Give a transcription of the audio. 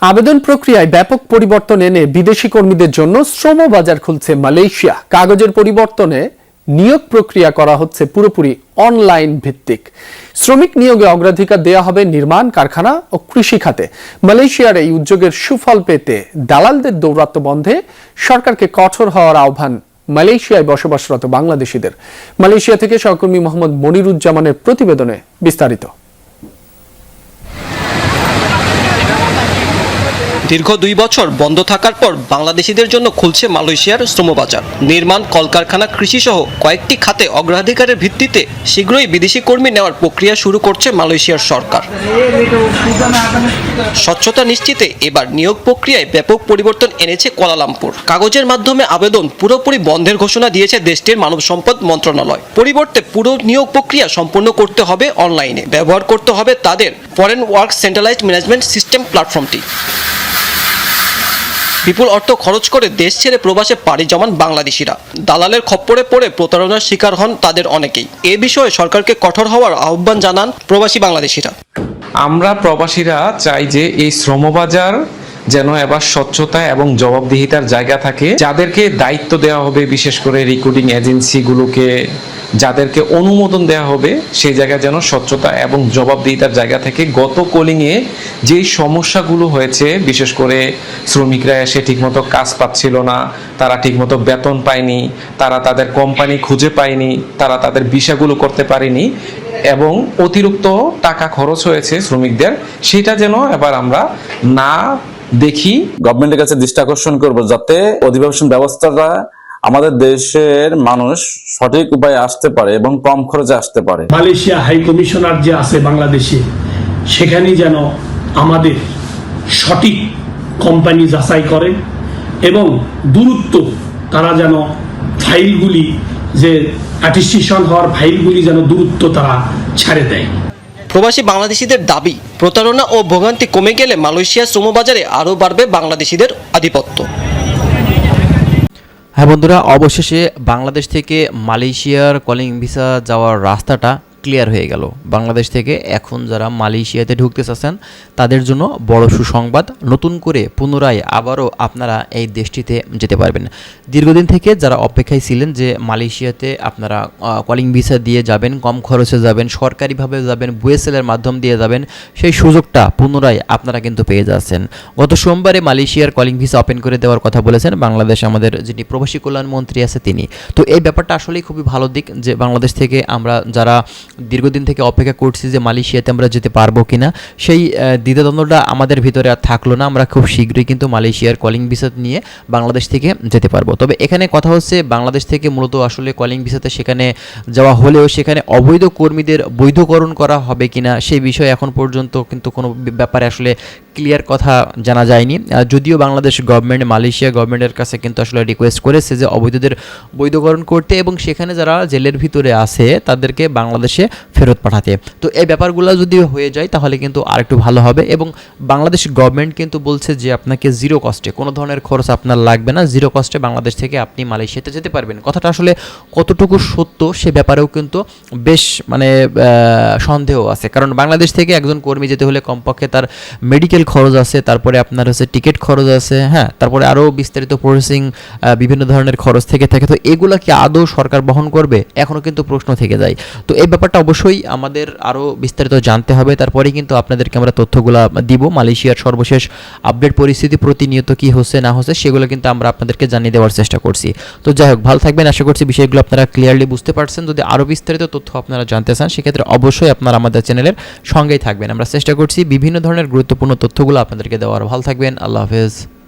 আবেদন প্রক্রিয়ায় ব্যাপক পরিবর্তন এনে বিদেশি কর্মীদের জন্য শ্রম বাজার খুলছে মালয়েশিয়া। কাগজের পরিবর্তনে নিয়োগ প্রক্রিয়া করা হচ্ছে পুরোপুরি অনলাইন ভিত্তিক। শ্রমিক নিয়োগে অগ্রাধিকার দেয়া হবে নির্মাণ, কারখানা ও কৃষি খাতে। মালয়েশিয়ার এই উদ্যোগের সুফল পেতে দালালদের দৌরাত্ম্য বন্ধে সরকারকে কঠোর হওয়ার আহ্বান মালয়েশিয়ায় বসবাসরত বাংলাদেশিদের। মালয়েশিয়া থেকে সহকর্মী মোহাম্মদ মনিরুজ্জামানের প্রতিবেদনে বিস্তারিত। দীর্ঘ 2 বছর বন্ধ থাকার পর বাংলাদেশিদের জন্য খুলছে মালয়েশিয়ার শ্রমবাজার। নির্মাণ, কলকারখানা, কৃষি সহ কয়েকটি খাতে অগ্রাধিকারের ভিত্তিতে শীঘ্রই বিদেশি কর্মী নেওয়ার প্রক্রিয়া শুরু করছে মালয়েশিয়ার সরকার। স্বচ্ছতা নিশ্চিতে এবার নিয়োগ প্রক্রিয়ায় ব্যাপক পরিবর্তন এনেছে কুয়ালালামপুর। কাগজের মাধ্যমে আবেদন পুরোপুরি বন্ধের ঘোষণা দিয়েছে দেশটির মানব সম্পদ মন্ত্রণালয়। পরিবর্তে পুরো নিয়োগ প্রক্রিয়া সম্পন্ন করতে হবে অনলাইনে। ব্যবহার করতে হবে তাদের foreign work centralized management system প্ল্যাটফর্মটি। বিপুল অর্থ খরচ করে দেশ ছেড়ে প্রবাসে পাড়ি জমান বাংলাদেশিরা। দালালের খপ্পরে পড়ে প্রতারণার শিকার হন তাদের অনেকেই। এ বিষয়ে সরকারকে কঠোর হওয়ার আহ্বান জানান প্রবাসী বাংলাদেশিরা। আমরা প্রবাসীরা চাই যে এই শ্রমবাজার যেন এবার স্বচ্ছতা এবং জবাবদিহিতার জায়গা থাকে। যাদেরকে দায়িত্ব দেওয়া হবে, বিশেষ করে রিক্রুটিং এজেন্সিগুলোকে যাদেরকে অনুমোদন দেওয়া হবে, সেই জায়গায় যেন স্বচ্ছতা এবং জবাবদিহিতার জায়গা থেকে গত কোলিংয়ে যেই সমস্যাগুলো হয়েছে, বিশেষ করে শ্রমিকরা এসে ঠিকমতো কাজ পাচ্ছিল না, তারা ঠিকমতো বেতন পায়নি, তারা তাদের কোম্পানি খুঁজে পায়নি, তারা তাদের ভিসাগুলো করতে পারেনি এবং অতিরিক্ত টাকা খরচ হয়েছে শ্রমিকদের, সেটা যেন এবার আমরা না দেখি। গভর্নমেন্টের কাছে দৃষ্টি আকর্ষণ করবো যাতে অধিবাসন ব্যবস্থাটা আমাদের দেশের মানুষ সঠিক উপায়ে আসতে পারে এবং কম খরচে আসতে পারে। মালয়েশিয়া হাই কমিশনার যে আছে বাংলাদেশে, সেখানে যেন আমাদের সঠিক কোম্পানি যাচাই করে এবং দূরত্ব তারা যেন ফাইলগুলি যে অ্যাটেস্টেশন হওয়ার ফাইলগুলি যেন দূরত্ব তারা ছাড়ে দেয়। প্রবাসী বাংলাদেশিদের দাবি, প্রতারণা ও ভোগান্তি কমে গেলে মালয়েশিয়ার শ্রমবাজারে আরও বাড়বে বাংলাদেশিদের আধিপত্য। হ্যাঁ বন্ধুরা, অবশেষে বাংলাদেশ থেকে মালয়েশিয়ার কলিং ভিসা যাওয়ার রাস্তাটা ক্লিয়ার হয়ে গেল। বাংলাদেশ থেকে এখন যারা মালয়েশিয়াতে ঢুকতে চাচ্ছেন তাদের জন্য বড় সুসংবাদ। নতুন করে পুনরায় আবারও আপনারা এই দেশটিতে যেতে পারবেন। দীর্ঘদিন থেকে যারা অপেক্ষায় ছিলেন যে মালয়েশিয়াতে আপনারা কলিং ভিসা দিয়ে যাবেন, কম খরচে যাবেন, সরকারিভাবে যাবেন, বুয়েসেলের মাধ্যম দিয়ে যাবেন, সেই সুযোগটা পুনরায় আপনারা কিন্তু পেয়ে যাচ্ছেন। গত সোমবারে মালয়েশিয়ার কলিং ভিসা ওপেন করে দেওয়ার কথা বলেছেন বাংলাদেশ আমাদের যিনি প্রবাসী কল্যাণ মন্ত্রী আছে তিনি। তো এই ব্যাপারটা আসলেই খুবই ভালো দিক যে বাংলাদেশ থেকে আমরা যারা দীর্ঘদিন থেকে অপেক্ষা করছি যে মালয়েশিয়াতে আমরা যেতে পারবো কিনা, সেই দ্বিধাদ্বন্দ্বটা আমাদের ভিতরে আর থাকলো না। আমরা খুব শীঘ্রই কিন্তু মালয়েশিয়ার কলিং ভিসা নিয়ে বাংলাদেশ থেকে যেতে পারবো। তবে এখানে কথা হচ্ছে বাংলাদেশ থেকে মূলত আসলে কলিং ভিসাতে সেখানে যাওয়া হলেও সেখানে অবৈধ কর্মীদের বৈধকরণ করা হবে কিনা সেই বিষয়ে এখন পর্যন্ত কিন্তু কোনো ব্যাপারে আসলে ক্লিয়ার কথা জানা যায়নি। যদিও বাংলাদেশ গভর্নমেন্ট মালয়েশিয়া গভর্নমেন্টের কাছে কিন্তু আসলে রিকোয়েস্ট করেছে যে অবৈধদের বৈধকরণ করতে এবং সেখানে যারা জেলের ভিতরে আছে তাদেরকে বাংলাদেশে ফেরত পাঠাতে। তো এই ব্যাপারগুলো যদি হয়ে যায় তাহলে কিন্তু আরেকটু ভালো হবে এবং বাংলাদেশ গভর্নমেন্ট কিন্তু বলছে যে আপনাকে জিরো কস্টে, কোনো ধরনের খরচ আপনার লাগবে না, জিরো কস্টে বাংলাদেশ থেকে আপনি মালয়েশিয়াতে যেতে পারবেন। কথাটা আসলে কতটুকু সত্য সে ব্যাপারেও কিন্তু বেশ সন্দেহ আছে। কারণ বাংলাদেশ থেকে একজন কর্মী যেতে হলে কমপক্ষে তার মেডিকেল খরচ আছে, তারপরে আপনার হচ্ছে টিকিট খরচ আছে, হ্যাঁ, তারপরে আরও বিস্তারিত প্রসেসিং বিভিন্ন ধরনের খরচ থেকে থাকে। তো এগুলা কি আদৌ সরকার বহন করবে, এখনও কিন্তু প্রশ্ন থেকে যায়। তো এই ব্যাপারটা অবশ্যই আমাদের আরও বিস্তারিত জানতে হবে, তারপরেই কিন্তু আপনাদেরকে আমরা তথ্যগুলো দিব। মালয়েশিয়ার সর্বশেষ আপডেট পরিস্থিতি প্রতিনিয়ত কি হচ্ছে না হচ্ছে সেগুলো কিন্তু আমরা আপনাদেরকে জানিয়ে দেওয়ার চেষ্টা করছি। তো যাই হোক, ভালো থাকবেন, আশা করছি বিষয়গুলো আপনারা ক্লিয়ারলি বুঝতে পারছেন। যদি আরও বিস্তারিত তথ্য আপনারা জানতে চান সেক্ষেত্রে অবশ্যই আপনারা আমাদের চ্যানেলের সঙ্গেই থাকবেন। আমরা চেষ্টা করছি বিভিন্ন ধরনের গুরুত্বপূর্ণ তথ্যগুলো আপনাদেরকে দেওয়ার। ভালো থাকবেন, আল্লাহ হাফেজ।